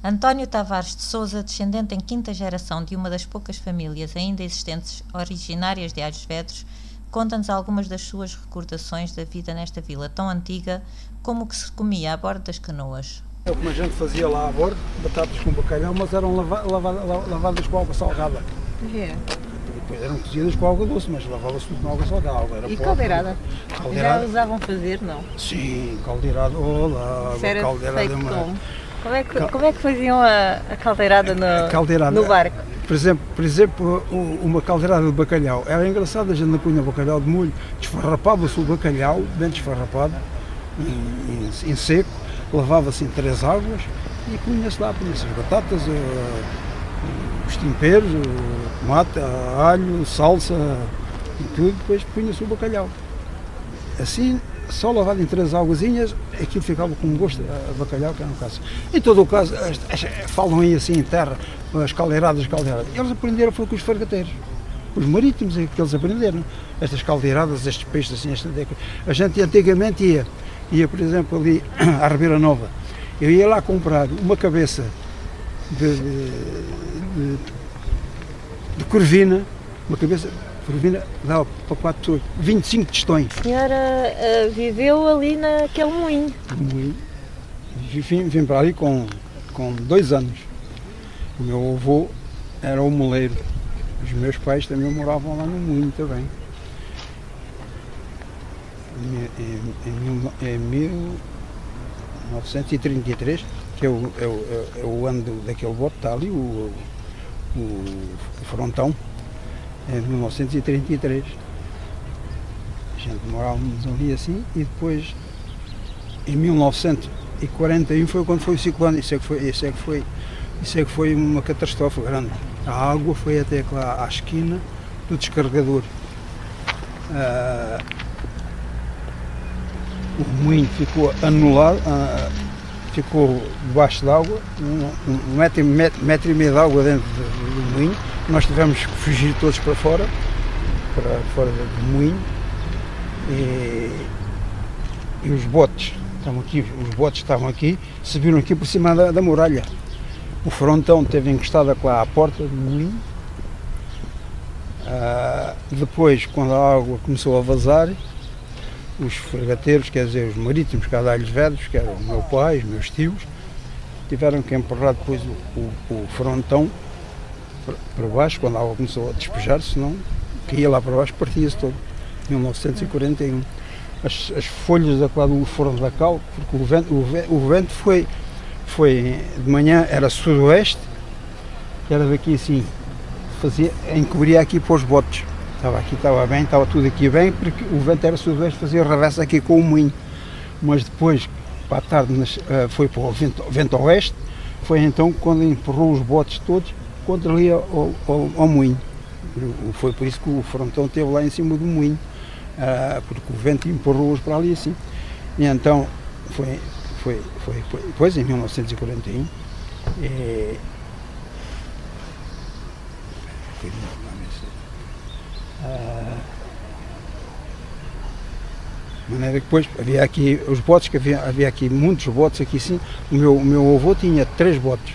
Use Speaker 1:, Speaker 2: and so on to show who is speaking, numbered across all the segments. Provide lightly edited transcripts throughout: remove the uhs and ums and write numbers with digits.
Speaker 1: António Tavares de Sousa, descendente em quinta geração de uma das poucas famílias ainda existentes originárias de Alhos Vedros, conta-nos algumas das suas recordações da vida nesta vila tão antiga como o que se comia a bordo das canoas.
Speaker 2: Como a gente fazia lá a bordo, batatas com bacalhau, mas eram lavadas com água salgada.
Speaker 3: É.
Speaker 2: Depois eram cozidas com água doce, mas lavava-se tudo com água salgada. Era
Speaker 3: E caldeirada?
Speaker 2: Caldeirada?
Speaker 3: Já usavam fazer, não?
Speaker 2: Sim, caldeirada. Olá,
Speaker 3: Isso era
Speaker 2: caldeirada
Speaker 3: feito
Speaker 2: uma...
Speaker 3: como? Como é que faziam a caldeirada no barco?
Speaker 2: Por exemplo, uma caldeirada de bacalhau. Era engraçado, a gente não punha bacalhau de molho, desfarrapava-se o bacalhau, bem desfarrapado, em seco, lavava-se em 3 águas e punha-se as batatas, os temperos, o tomate, alho, salsa e tudo, depois punha-se o bacalhau. Assim, só lavado em 3 águazinhas, aquilo ficava com um gosto a bacalhau, que era um caso. Em todo o caso, falam aí assim em terra, as caldeiradas. Eles aprenderam foi com os fargateiros, os marítimos é que eles aprenderam. Estas caldeiradas, estes peixes assim, a gente antigamente ia, por exemplo, ali à Ribeira Nova. Eu ia lá comprar uma cabeça de corvina, dava para 4 pessoas, 25 tostões.
Speaker 3: A senhora viveu ali naquele moinho?
Speaker 2: Vim para ali com 2 anos. O meu avô era o moleiro. Os meus pais também moravam lá no moinho também. Em 1933, que é o ano daquele bote, está ali o frontão. Em 1933. A gente morávamos ali assim e depois em 1941 foi quando foi o ciclone. Isso é que foi uma catástrofe grande. A água foi até lá à esquina do descarregador. O moinho ficou anulado, ficou debaixo d'água, um metro e meio de água dentro do moinho. Nós tivemos que fugir todos para fora do moinho e os botes estavam aqui, subiram aqui por cima da muralha. O frontão teve encostado lá à porta do moinho. Depois, quando a água começou a vazar, os fregateiros, quer dizer, os marítimos cá de Alhos Vedros, que eram o meu pai, os meus tios, tiveram que empurrar depois o frontão para baixo, quando a água começou a despejar, senão caía lá para baixo, partia-se todo. 1941. As folhas do forno da cal, porque o vento foi de manhã, era sudoeste, era daqui assim, encobria aqui para os botes. Estava tudo aqui bem, porque o vento era sudoeste, fazia reversa aqui com o moinho. Mas depois, para a tarde, foi para o vento oeste, foi então quando empurrou os botes todos contra ali ao moinho. Foi por isso que o frontão esteve lá em cima do moinho, porque o vento empurrou-os para ali assim. E então foi depois, em 1941, de maneira que depois havia aqui os botes, que havia aqui muitos botes aqui sim. O meu avô tinha 3 botes.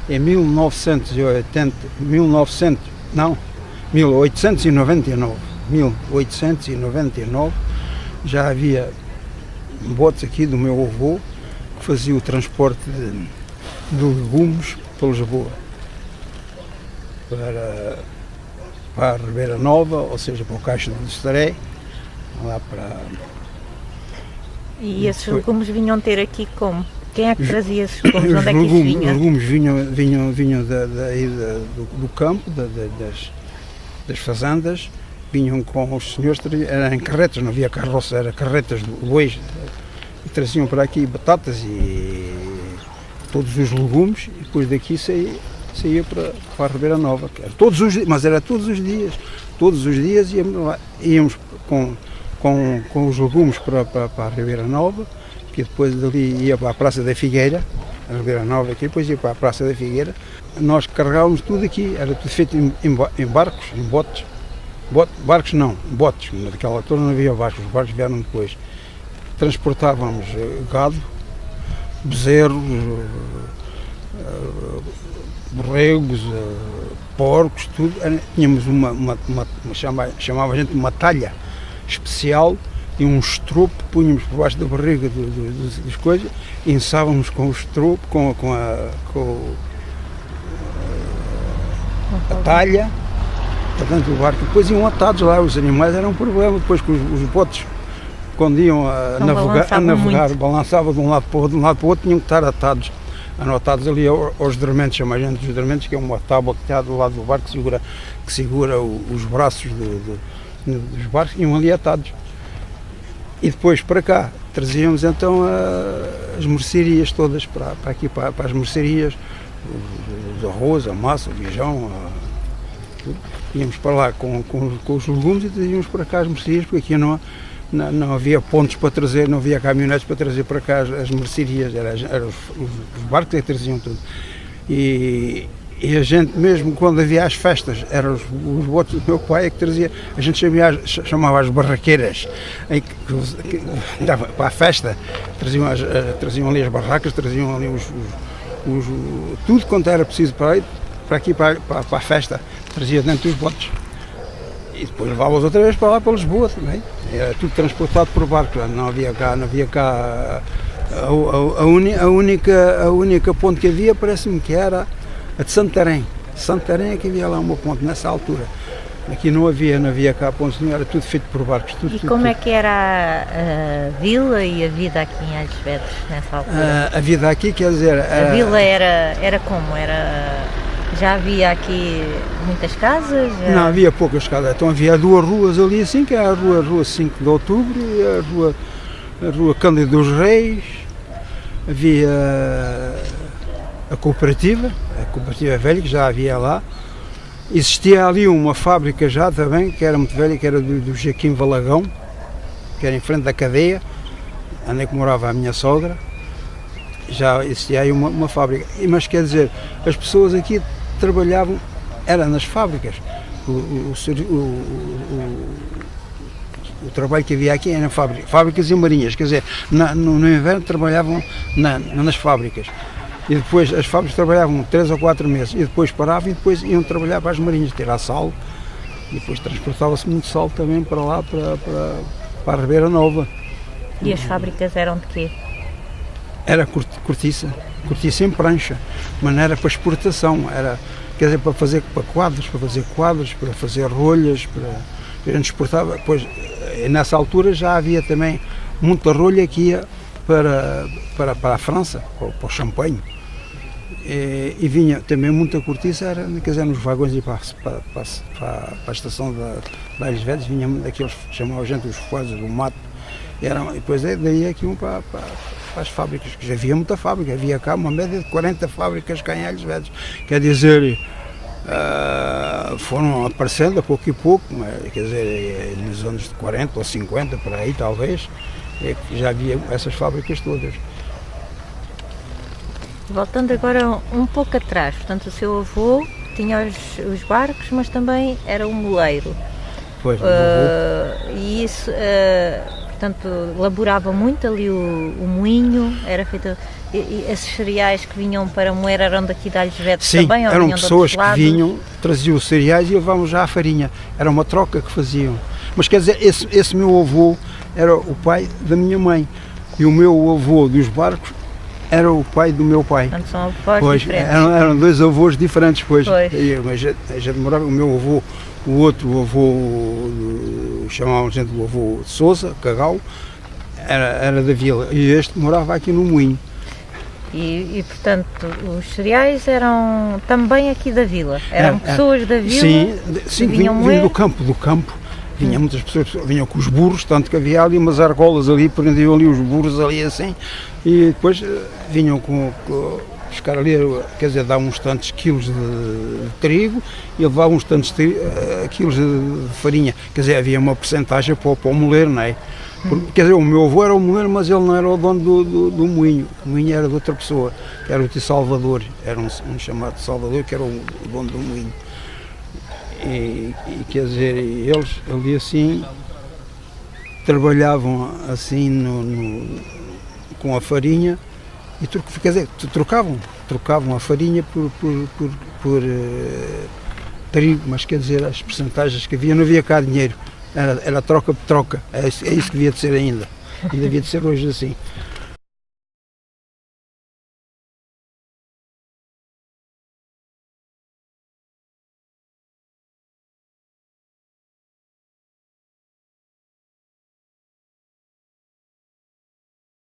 Speaker 2: Em 1899 já havia botes aqui do meu avô que fazia o transporte de legumes para Lisboa, para a Ribeira Nova, ou seja, para o Caixa de Estaré, lá para...
Speaker 3: E esses legumes vinham ter aqui como? Quem é que trazia esses legumes? Onde é que isso vinha?
Speaker 2: Os legumes vinham do campo, das fazendas, vinham com os senhores, eram em carretas, não havia carroça, eram carretas de bois, e traziam para aqui batatas e todos os legumes, e depois daqui saía para a Ribeira Nova, mas era todos os dias íamos com os legumes para a Ribeira Nova, que depois dali ia para a Praça da Figueira, a Ribeira Nova aqui, depois ia para a Praça da Figueira. Nós carregávamos tudo aqui, era tudo feito em barcos, em botes. Barcos não, botes, naquela altura não havia barcos, os barcos vieram depois. Transportávamos gado, bezerros, borregos, porcos, tudo. Tínhamos chamava a gente uma talha especial e um estropo, punhamos por baixo da barriga das coisas, e ensávamos com o estropo, com a talha, portanto o barco. Depois iam atados lá, os animais eram um problema, depois que os botes, quando iam a navegar, balançavam de um lado para o outro, tinham que estar atados ali aos dormentes, chama a gente dos dormentes, que é uma tábua que está do lado do barco que segura os braços dos barcos, iam ali atados. E depois para cá trazíamos então as mercearias todas para aqui, para as mercearias, o arroz, a massa, o feijão, tudo. Íamos para lá com os legumes e trazíamos para cá as mercearias, porque aqui não havia pontos para trazer, não havia caminhonetes para trazer para cá as mercearias, eram os barcos que traziam tudo. E a gente, mesmo quando havia as festas, eram os botes do meu pai que trazia, a gente chamava as barraqueiras, para a festa, traziam ali as barracas, traziam ali tudo quanto era preciso para aqui, para a festa, trazia dentro dos botes. E depois levava-os outra vez para lá, para Lisboa também. Era tudo transportado por barco, não havia cá a única ponte que havia, parece-me que era a de Santarém. Santarém é que havia lá uma ponte nessa altura. Aqui não havia cá pontes, não, era tudo feito por barcos.
Speaker 1: Como é que era a vila e a vida aqui em Alhes Vedros nessa altura?
Speaker 2: A vida aqui, quer dizer...
Speaker 1: A vila era como? Já havia aqui muitas casas?
Speaker 2: Não, havia poucas casas. Então havia duas ruas ali assim, que é a rua 5 de Outubro e a rua Cândido dos Reis. Havia a cooperativa velha, que já havia lá. Existia ali uma fábrica já também, que era muito velha, que era do Joaquim Valagão, que era em frente da cadeia, onde é que morava a minha sogra. Já existia aí uma fábrica. Mas quer dizer, as pessoas aqui trabalhavam, era nas fábricas. O trabalho que havia aqui era em fábricas e marinhas, quer dizer, no inverno trabalhavam nas fábricas. E depois as fábricas trabalhavam 3 ou 4 meses, e depois paravam e depois iam trabalhar para as marinhas, tirar sal, e depois transportava-se muito sal também para lá, para a Ribeira Nova.
Speaker 1: E as fábricas eram de quê?
Speaker 2: Era cortiça em prancha, mas não era para exportação, era, quer dizer, para fazer quadros, para fazer rolhas, a gente exportava. Depois, nessa altura já havia também muita rolha que ia para a França, para o Champagne, e vinha também muita cortiça, quer dizer, nos vagões e para a estação da Alhes Vedros, vinha daqueles, chamavam a gente os foases do mato, e depois daí aqui para as fábricas, que já havia muita fábrica, havia cá uma média de 40 fábricas cá em Alhes Vedros, quer dizer, foram aparecendo a pouco e pouco, quer dizer, nos anos de 40 ou 50, por aí talvez, já havia essas fábricas todas.
Speaker 1: Voltando agora um pouco atrás, portanto o seu avô tinha os barcos, mas também era um moleiro.
Speaker 2: Pois,
Speaker 1: e isso, portanto, laborava muito ali o moinho, era feito, e esses cereais que vinham para moer eram daqui de Alhes Vedros também?
Speaker 2: Sim, eram pessoas que vinham, traziam os cereais e levavam já a farinha, era uma troca que faziam. Mas quer dizer, esse meu avô era o pai da minha mãe, e o meu avô dos barcos era o pai do meu pai.
Speaker 1: Portanto, são avós diferentes.
Speaker 2: Eram dois avós diferentes, pois.
Speaker 1: Mas
Speaker 2: já demorava, o meu avô, o outro avô, chamavam a gente do avô de Sousa, Cagal, era da vila, e este morava aqui no moinho.
Speaker 1: E portanto, os cereais eram também aqui da vila? Eram pessoas da vila?
Speaker 2: Sim, vinham do campo. Vinham muitas pessoas, vinham com os burros, tanto que havia ali umas argolas ali, prendiam ali os burros ali assim, e depois vinham buscar ali, quer dizer, dar uns tantos quilos de trigo e levar uns tantos quilos de farinha, quer dizer, havia uma porcentagem para o moleiro, não é? Quer dizer, o meu avô era o moleiro, mas ele não era o dono do moinho, o moinho era de outra pessoa, que era o tio Salvador, era um chamado Salvador, que era o dono do moinho. E quer dizer, eles ali assim trabalhavam assim com a farinha e quer dizer, trocavam trocavam a farinha por trigo, mas quer dizer, as percentagens que havia, não havia cá dinheiro, era troca por troca, é isso que devia de ser ainda devia de ser hoje assim.